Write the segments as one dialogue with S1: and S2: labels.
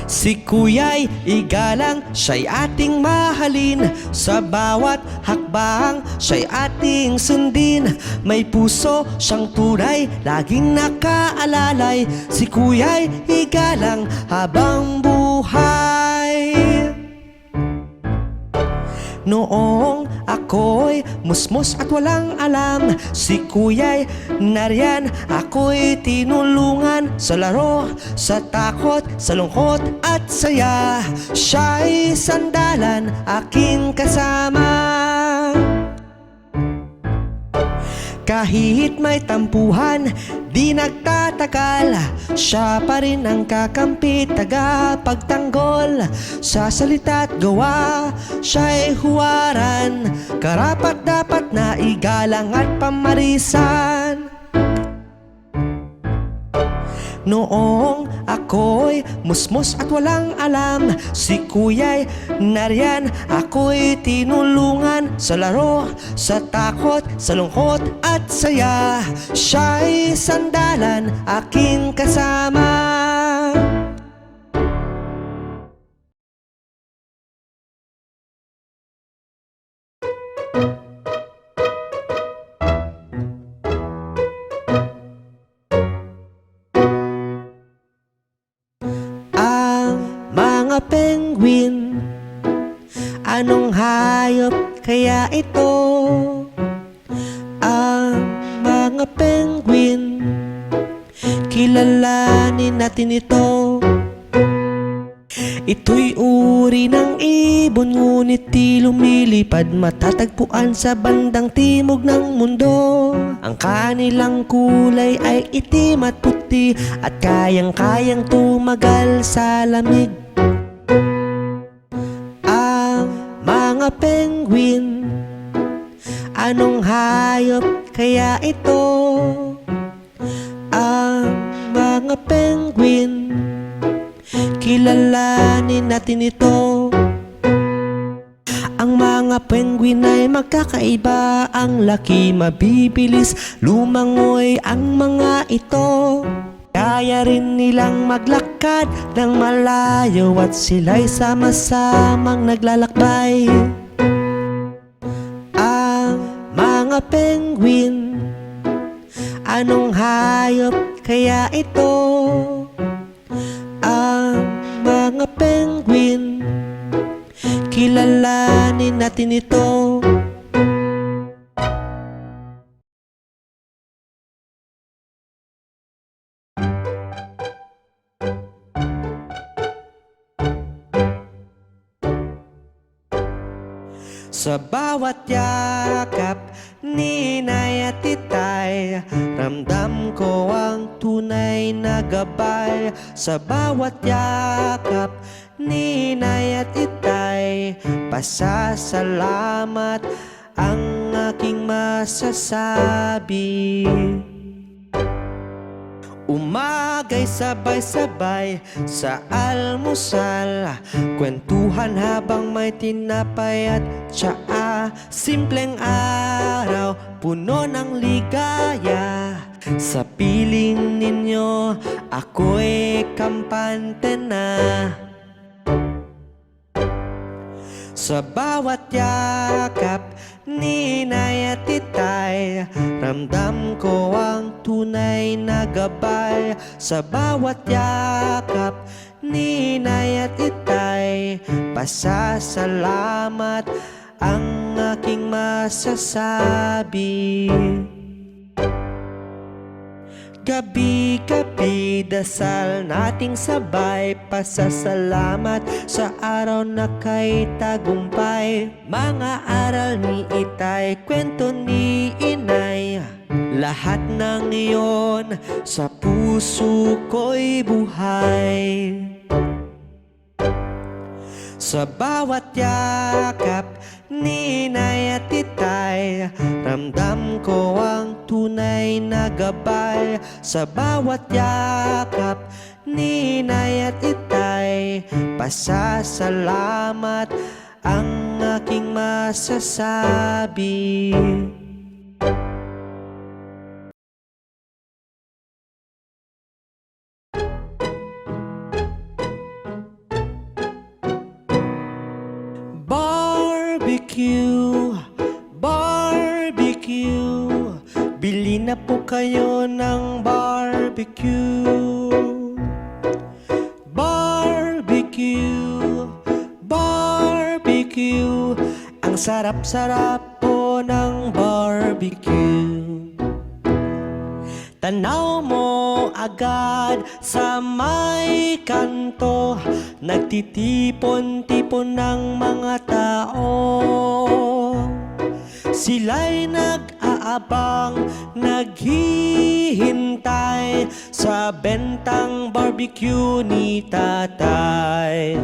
S1: Si Kuya'y igalang, siya'y ating mahalin. Sa bawat hakbang, siya'y ating sundin. May puso siyang tunay, laging nakaalalay. Si Kuya'y igalang habang buhay. Noong ako'y musmos at walang alam, si Kuya'y nariyan, ako'y tinulungan. Sa laro, sa takot, sa lungkot at saya, siya'y sandalan, aking kasama. Kahit may tampuhan, di nagtatagal, siya pa rin ang kakampi, tagapagtanggol. Sa salita't gawa, siya'y huwaran, karapat dapat na igalang at pamarisan. Noong ako'y musmos at walang alam, si Kuya'y nariyan, ako'y tinulungan. Sa laro, sa takot, sa lungkot at saya, siya'y sandalan, aking kasama. Penguin, anong hayop kaya ito? Ang mga penguin, kilalanin natin ito. Ito'y uri ng ibon, ngunit di lumilipad, matatagpuan sa bandang timog ng mundo. Ang kanilang kulay ay itim at puti, at kayang-kayang tumagal sa lamig. Mga penguin, anong hayop kaya ito? Ang mga penguin, kilalanin natin ito. Ang mga penguin ay magkakaiba, ang laki mabibilis, lumangoy ang mga ito. Kaya rin nilang maglakad ng malayo, at sila'y sama-samang naglalakbay. Ang mga penguin, anong hayop kaya ito? Ang mga penguin, kilalanin natin ito. Sa bawat yakap ni Inay at Itay, ramdam ko ang tunay na gabay. Sa bawat yakap ni Inay at Itay, pasasalamat ang aking masasabi. Umagay sabay-sabay sa almusal, kwentuhan habang may tinapay at tsaa. Simpleng araw, puno ng ligaya. Sa piling ninyo, ako'y kampante na. Sa bawat yakap ni Inay at Itay, ramdam ko ang tunay na gabay. Sa bawat yakap ni Inay at Itay, pasasalamat ang aking masasabi. Gabi-gabi, dasal nating sabay, pasasalamat sa araw na kay tagumpay. Mga aral ni Itay, kwento ni Inay, lahat ng iyon sa puso ko'y buhay. Sa bawat yakap ni Inay at Itay, ramdam ko ang tunay na gabay. Sa bawat yakap ni Inay at Itay, pasasalamat ang aking masasabi. Barbecue, barbecue, bili na po kayo ng barbecue. Barbecue, barbecue, ang sarap-sarap po ng barbecue. Tanaw mo agad sa may kanto, nagtitipon-tipon ng mga tao. Sila'y nag-aabang, naghihintay sa bentang barbecue ni tatay.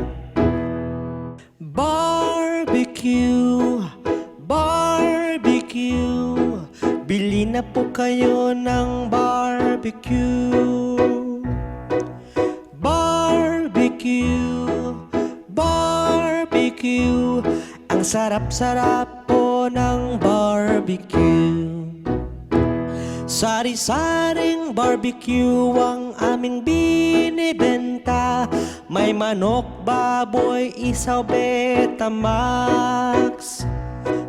S1: Barbecue, barbecue, bili na po kayo ng barbecue. Barbecue, barbecue, ang sarap-sarap po ng barbecue. Sari-saring barbecue ang aming binibenta. May manok, baboy, isaw, Betamax.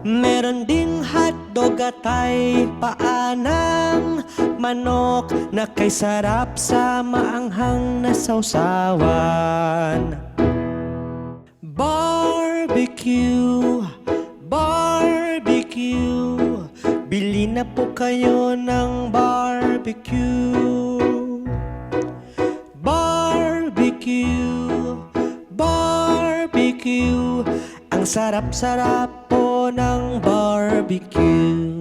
S1: Meron ding hotdog at ay paanang manok na kay sarap sa maanghang na sausawan. Barbecue, barbecue, bili na po kayo ng barbecue. Barbecue, barbecue, ang sarap-sarap po ng barbecue.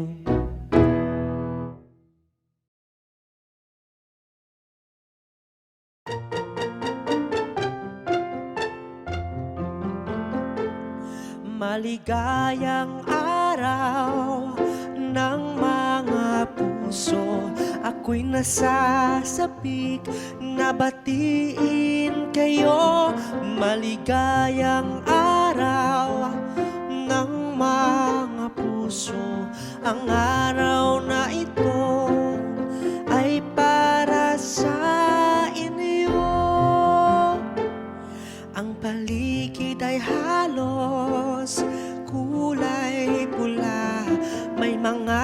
S1: Maligayang araw ng mga puso, ako'y nasasapik na batiin kayo. Maligayang araw ng mga puso, ang araw na ito ay para sa inyo. Ang paligid ay halos kulay pula, may mga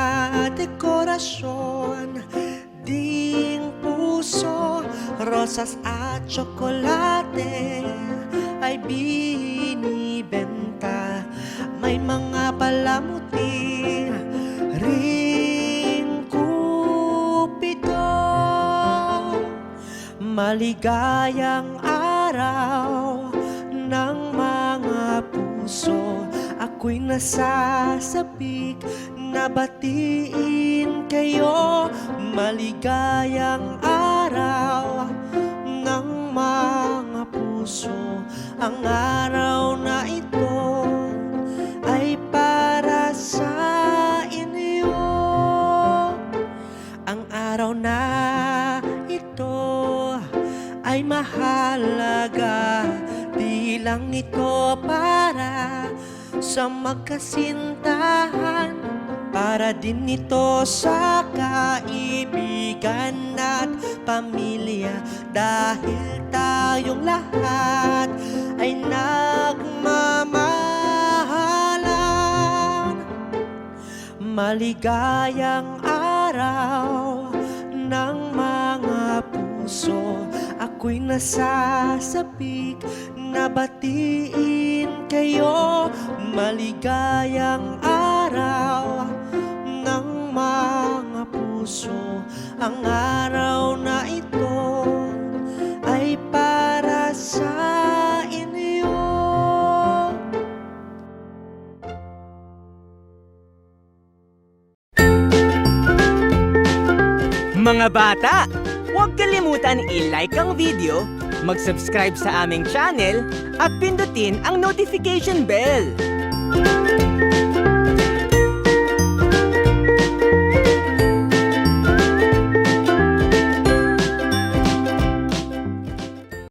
S1: dekorasyon ding puso, rosas at tsokolate ay binibenta. May mga palamuti ring kupido. Maligayang araw ng mga puso, ako'y nasasapik na batiin kayo. Maligayang araw ng mga puso, ang araw na ito ay para sa inyo. Ang araw na ito ay mahalaga, di lang ito para sa magkasintahan, para din ito sa kaibigan at pamilya, dahil tayong lahat ay nagmamahalan. Maligayang araw ng mga puso, ako'y nasasapik na batiin kayo. Maligayang araw ng mga puso, ang araw na ito ay para sa inyo.
S2: Mga bata, huwag kalimutan i-like ang video, mag-subscribe sa aming channel, at pindutin ang notification bell.